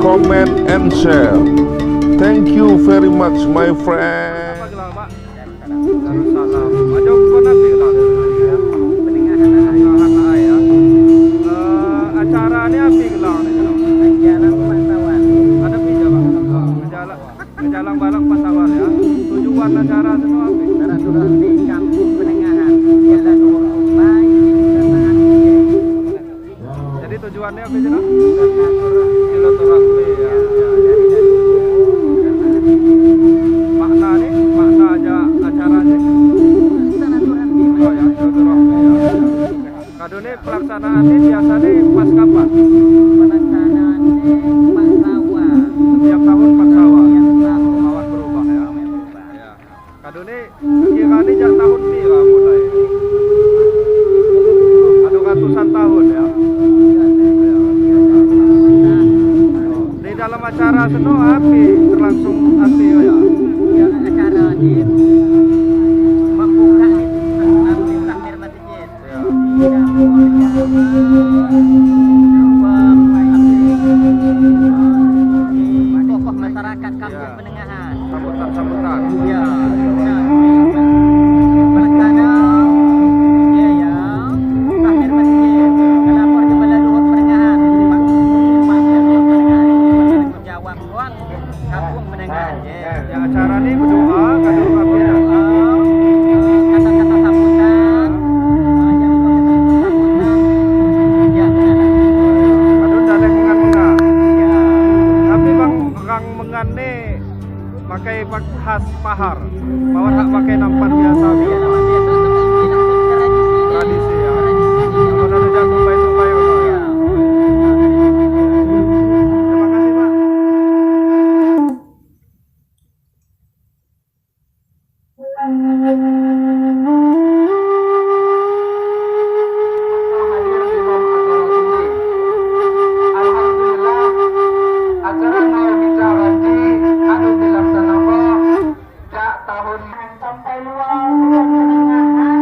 comment, and share. Thank you very much, my friend. Acaranya apa gelang nih? Ngejalang Balak. Ada pija Pak. Ngejalang Balak Pekon ya. Tujuan acara itu apa? Acara di Kampung Penengahan. Jalan Laay Jadi tujuannya apa sih? Silaturahmi ya. Makna aja acaranya. Oh ya, silaturahmi ya. Kadone pelaksanaannya biasanya pas kapan? Pelaksanaannya pas sawah. Setiap tahun pas sawah. Awan berubah ya. Ya. Kadone kirane jak tahun pira mulai? Ada ratusan tahun ya. Di dalam acara seno api berlangsung api ya. Ya acara ini membuka api takbir masjid. Ya. Tokoh masyarakat Kampung Penengahan. Sambutan. Ya. Pelaksana ya. Takbir masjid. Melapor kepada Luhur Penengahan. Jawab ruang Kampung Penengahan. Ya acara ini berdoa kadang apa ya? Kata-kata sambutan. Pakai khas pahar, bawah tak pakai nampan biasa. Tradisi ya. Kalau ada jagung baik ya. Terima kasih Pak. Alhamdulillah, acara mau bicara tahun sampai luar Penengahan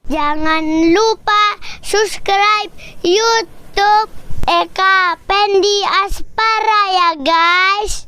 Jangan lupa subscribe YouTube Eka Pendi Aspara ya guys.